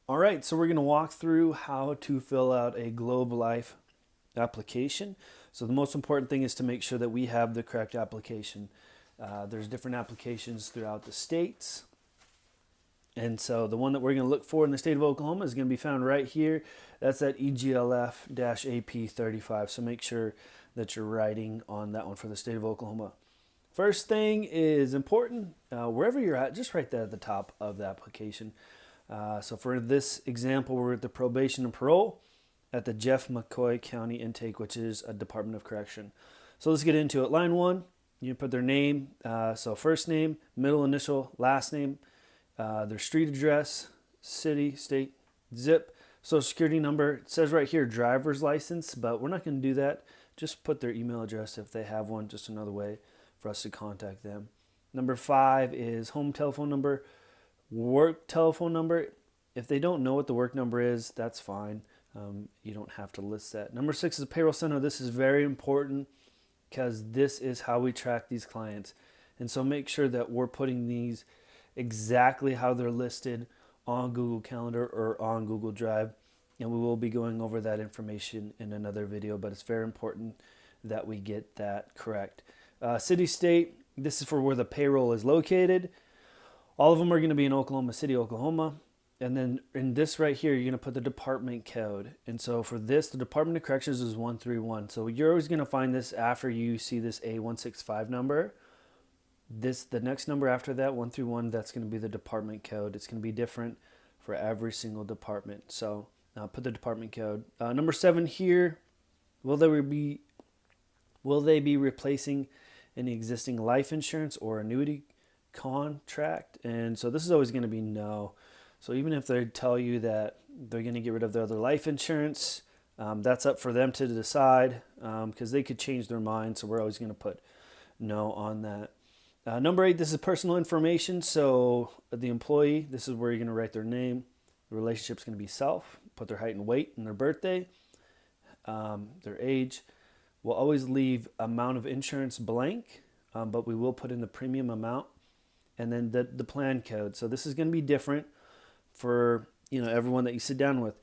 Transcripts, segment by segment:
All right, so we're going to walk through how to fill out a Globe Life application. So the most important thing is to make sure that we have the correct application. There's different applications throughout the states. And so the one that we're going to look for in the state of Oklahoma is going to be found right here. That's that EGLF-AP35. So make sure that you're writing on that one for the state of Oklahoma. First thing is important, wherever you're at, just write that at the top of the application. So for this example, we're at the probation and parole at the Jeff McCoy County Intake, which is a Department of Correction. So let's get into it. Line one, you put their name, so first name, middle initial, last name, their street address, city, state, zip, social security number. It says right here driver's license, but we're not going to do that. Just put their email address if they have one, just another way for us to contact them. Number 5 is home telephone number, work telephone number. If they don't know what the work number is, that's fine. You don't have to list that. Number 6 is a payroll center. This is very important because this is how we track these clients. And so make sure that we're putting these exactly how they're listed on Google Calendar or on Google Drive. And we will be going over that information in another video, but it's very important that we get that correct. City, state, this is for where the payroll is located. All of them are going to be in Oklahoma City, Oklahoma. And then in this right here, you're going to put the department code. And so for this, the Department of Corrections is 131. So you're always going to find this after you see this A165 number. The next number after that, 131, that's going to be the department code. It's going to be different for every single department. So put the department code. Number 7 here, will they be replacing any existing life insurance or annuity contract? And so this is always going to be no. So even if they tell you that they're going to get rid of their other life insurance, that's up for them to decide because they could change their mind. So we're always going to put no on that. Number 8, this is personal information. So the employee, this is where you're going to write their name. The relationship's going to be self, put their height and weight and their birthday, their age. We'll always leave amount of insurance blank, but we will put in the premium amount and then the plan code. So this is going to be different for everyone that you sit down with.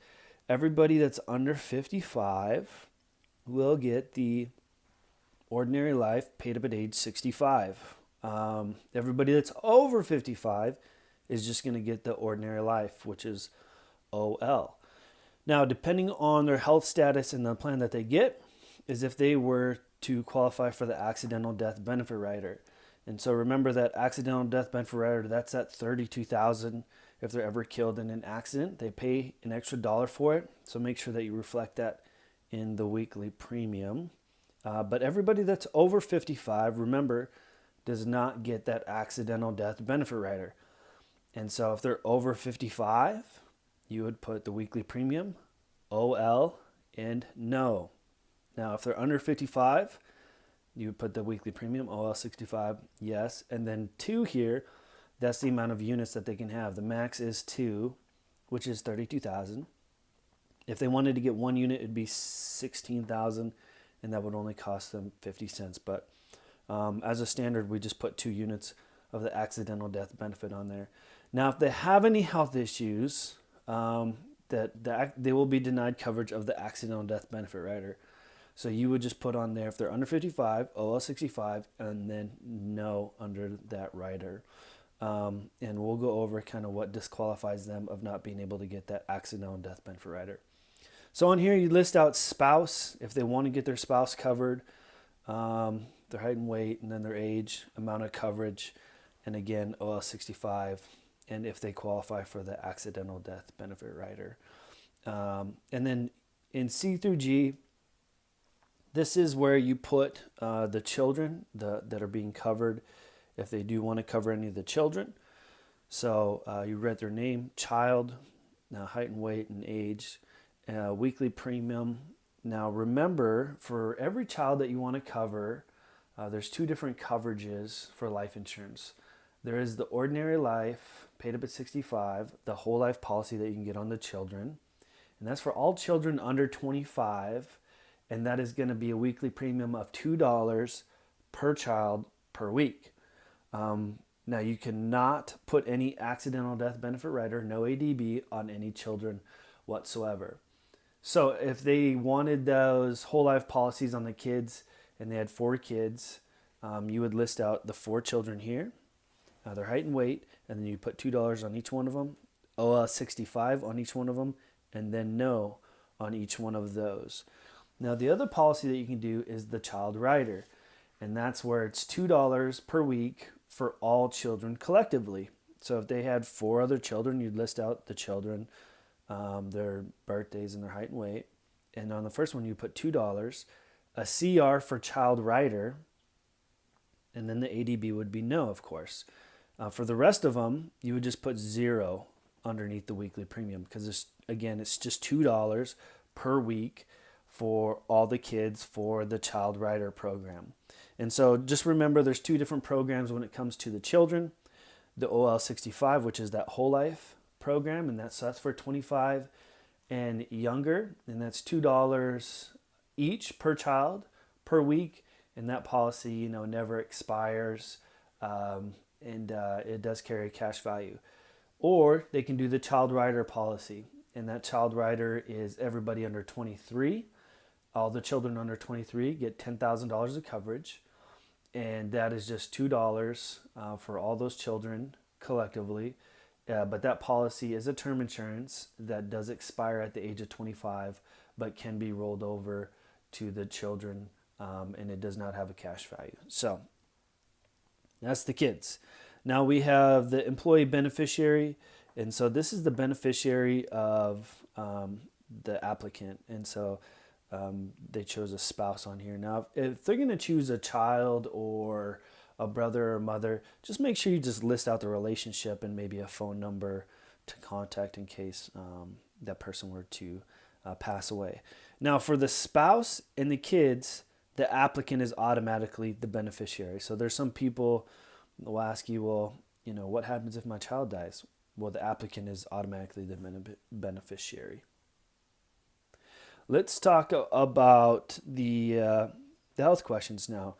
Everybody that's under 55 will get the ordinary life paid up at age 65. Everybody that's over 55 is just going to get the ordinary life, which is OL. Now, depending on their health status and the plan that they get, is if they were to qualify for the accidental death benefit rider. And so remember that accidental death benefit rider, that's at $32,000 if they're ever killed in an accident. They pay an extra dollar for it. So make sure that you reflect that in the weekly premium. But everybody that's over 55, remember, does not get that accidental death benefit rider. And so if they're over 55, you would put the weekly premium, OL, and no. Now, if they're under 55, you would put the weekly premium, OL 65, yes. And then 2 here, that's the amount of units that they can have. The max is 2, which is 32,000. If they wanted to get 1 unit, it'd be 16,000, and that would only cost them 50 cents. But as a standard, we just put 2 units of the accidental death benefit on there. Now, if they have any health issues, they will be denied coverage of the accidental death benefit rider. So you would just put on there if they're under 55, OL 65, and then no under that rider. And we'll go over kind of what disqualifies them of not being able to get that accidental death benefit rider. So on here, you list out spouse, if they want to get their spouse covered, their height and weight, and then their age, amount of coverage, and again, OL 65, and if they qualify for the accidental death benefit rider. And then in C through G, this is where you put the children that are being covered, if they do want to cover any of the children. So you read their name, child, now height and weight and age, weekly premium. Now remember, for every child that you want to cover, there's 2 different coverages for life insurance. There is the ordinary life, paid up at 65, the whole life policy that you can get on the children. And that's for all children under 25. And that is going to be a weekly premium of $2 per child per week. Now, you cannot put any accidental death benefit rider, no ADB, on any children whatsoever. So if they wanted those whole life policies on the kids and they had 4 kids, you would list out the 4 children here, their height and weight, and then you put $2 on each one of them, OL 65 on each one of them, and then no on each one of those. Now, the other policy that you can do is the child rider, and that's where it's $2 per week for all children collectively. So if they had 4 other children, you'd list out the children, their birthdays and their height and weight. And on the first one, you put $2, a CR for child rider, and then the ADB would be no, of course. For the rest of them, you would just put 0 underneath the weekly premium because, it's just $2 per week for all the kids for the child rider program. And so just remember there's 2 different programs when it comes to the children. The OL 65, which is that whole life program, and that's for 25 and younger, and that's $2 each per child per week, and that policy never expires, and it does carry cash value. Or they can do the child rider policy, and that child rider is everybody under 23. All the children under 23 get $10,000 of coverage, and that is just $2 for all those children collectively. But that policy is a term insurance that does expire at the age of 25, but can be rolled over to the children, and it does not have a cash value. So that's the kids. Now we have the employee beneficiary, and so this is the beneficiary of the applicant, and so they chose a spouse on here. Now, if they're going to choose a child or a brother or mother, just make sure you just list out the relationship and maybe a phone number to contact in case that person were to pass away. Now, for the spouse and the kids, the applicant is automatically the beneficiary. So there's some people will ask you, well, what happens if my child dies? Well, the applicant is automatically the beneficiary. Let's talk about the health questions now.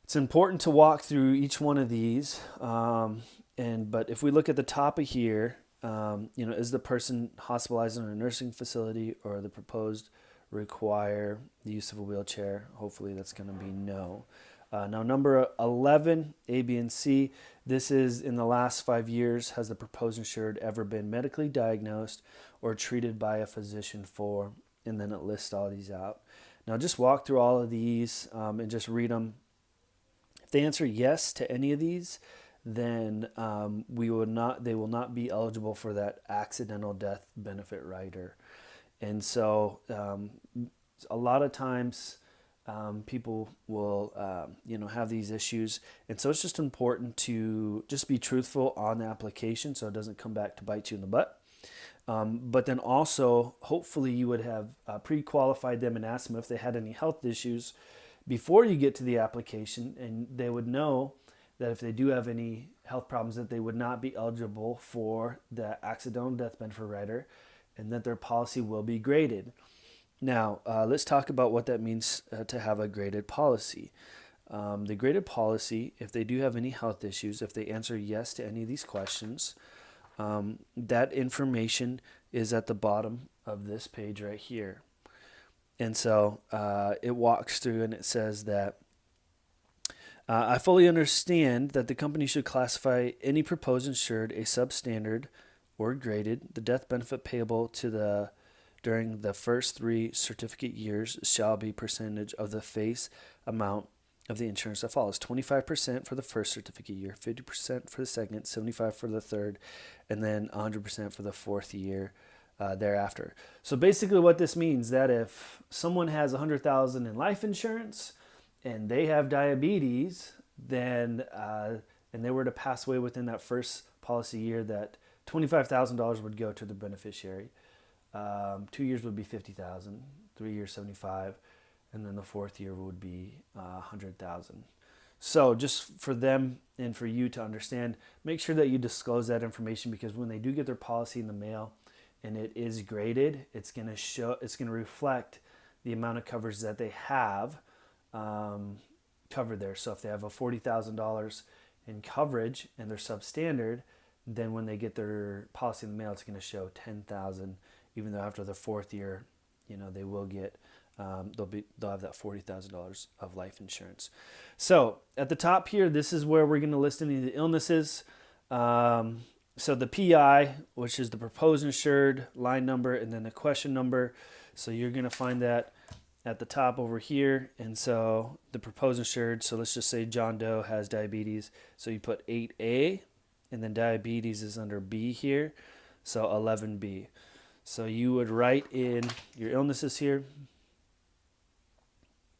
It's important to walk through each one of these, but if we look at the top of here, is the person hospitalized in a nursing facility, or the proposed require the use of a wheelchair? Hopefully that's going to be no. Now, number 11, A, B, and C, this is in the last 5 years, has the proposed insured ever been medically diagnosed or treated by a physician for, and then it lists all these out. Now, just walk through all of these and just read them. If they answer yes to any of these, then they will not be eligible for that accidental death benefit rider. And so a lot of times people will have these issues, and so it's just important to just be truthful on the application so it doesn't come back to bite you in the butt. But then also, hopefully you would have pre-qualified them and asked them if they had any health issues before you get to the application, and they would know that if they do have any health problems that they would not be eligible for the accidental death benefit rider, and that their policy will be graded. Now, let's talk about what that means to have a graded policy. The graded policy, if they do have any health issues, if they answer yes to any of these questions, that information is at the bottom of this page right here. And so it walks through and it says that I fully understand that the company should classify any proposed insured a substandard or graded. The death benefit payable to during the first 3 certificate years shall be percentage of the face amount of the insurance that follows. 25% for the first certificate year, 50% for the second, 75% for the third, and then 100% for the 4th year thereafter. So basically what this means that if someone has $100,000 in life insurance and they have diabetes, then and they were to pass away within that first policy year, that $25,000 would go to the beneficiary. 2 years would be $50,000, 3 years $75,000, and then the 4th year would be $100,000. So just for them and for you to understand, make sure that you disclose that information, because when they do get their policy in the mail and it is graded, it's going to reflect the amount of coverage that they have covered there. So if they have a $40,000 in coverage and they're substandard, then when they get their policy in the mail, it's going to show 10,000. Even though after the fourth year, they will get they'll have that $40,000 of life insurance. So at the top here, this is where we're going to list any of the illnesses. So the PI, which is the proposed insured line number, and then the question number. So you're going to find that at the top over here. And so the proposed insured, so let's just say John Doe has diabetes. So you put 8A, and then diabetes is under B here. So 11B. So you would write in your illnesses here,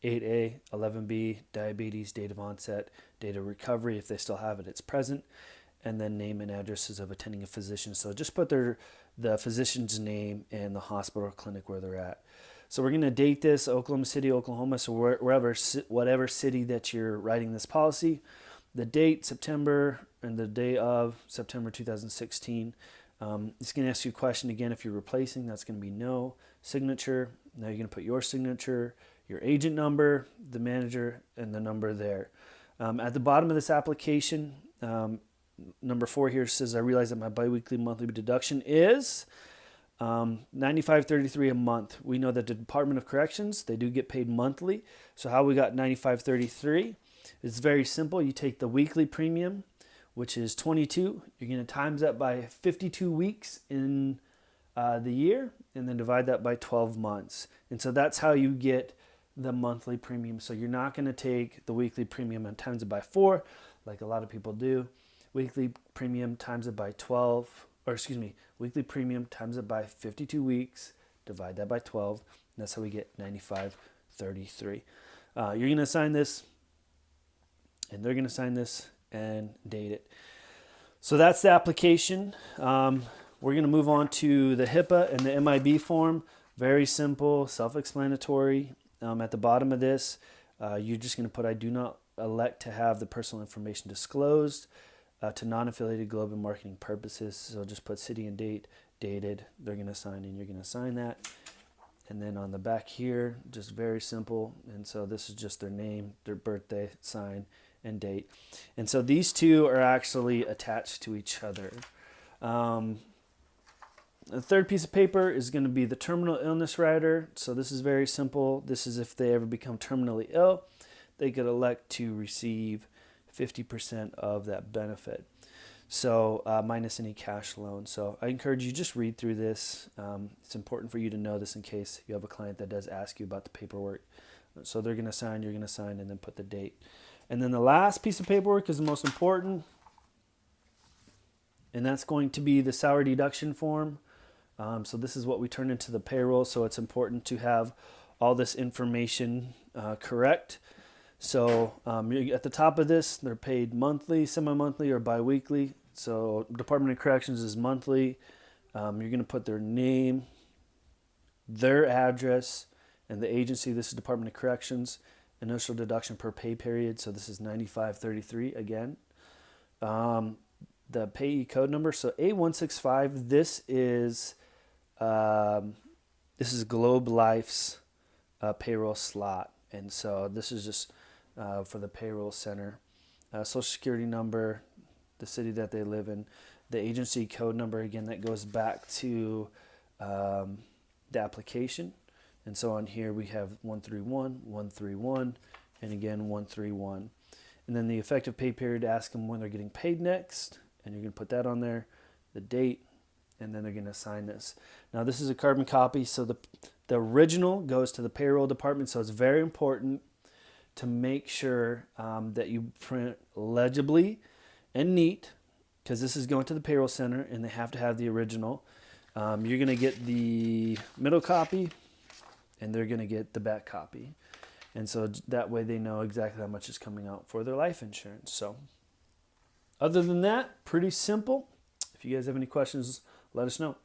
8A, 11B, diabetes, date of onset, date of recovery. If they still have it, it's present. And then name and addresses of attending a physician. So just put the physician's name and the hospital or clinic where they're at. So we're going to date this Oklahoma City, Oklahoma. So whatever city that you're writing this policy, the date, September, and the day of September 2016. It's going to ask you a question again if you're replacing. That's going to be no. Signature. Now you're going to put your signature, your agent number, the manager, and the number there. At the bottom of this application, number 4 here says, I realize that my biweekly monthly deduction is $95.33 a month. We know that the Department of Corrections, they do get paid monthly. So how we got $95.33 is very simple. You take the weekly premium, which is 22. You're going to times that by 52 weeks in the year, and then divide that by 12 months. And so that's how you get the monthly premium. So you're not going to take the weekly premium and times it by 4, like a lot of people do. Weekly premium times it by 12, weekly premium times it by 52 weeks, divide that by 12, and that's how we get $95.33. You're going to sign this, and they're going to sign this and date it. So that's the application. We're going to move on to the HIPAA and the MIB form. Very simple, self-explanatory. At the bottom of this, you're just going to put, I do not elect to have the personal information disclosed to non-affiliated Globe and marketing purposes. So just put city and date, dated. They're going to sign and you're going to sign that. And then on the back here, just very simple. And so this is just their name, their birthday, sign, and date. And so these two are actually attached to each other. The third piece of paper is going to be the terminal illness rider. So this is very simple. This is if they ever become terminally ill, they could elect to receive 50% of that benefit. So minus any cash loan. So I encourage you, just read through this. It's important for you to know this in case you have a client that does ask you about the paperwork. So they're going to sign, you're going to sign, and then put the date. And then the last piece of paperwork is the most important, and that's going to be the salary deduction form. So this is what we turn into the payroll, so it's important to have all this information correct. So at the top of this, they're paid monthly, semi-monthly, or bi-weekly. So Department of Corrections is monthly. You're going to put their name, their address, and the agency. This is Department of Corrections. Initial deduction per pay period. So this is $95.33 again. The payee code number. So A165. This is Globe Life's payroll slot, and so this is just for the payroll center. Social Security number, the city that they live in, the agency code number, again, that goes back to the application. And so on here we have 131, 131, and again 131. And then the effective pay period, ask them when they're getting paid next, and you're going to put that on there, the date, and then they're going to sign this. Now this is a carbon copy, so the original goes to the payroll department, so it's very important to make sure that you print legibly and neat, because this is going to the payroll center and they have to have the original. You're going to get the middle copy and they're going to get the back copy. And so that way they know exactly how much is coming out for their life insurance. So other than that, pretty simple. If you guys have any questions, let us know.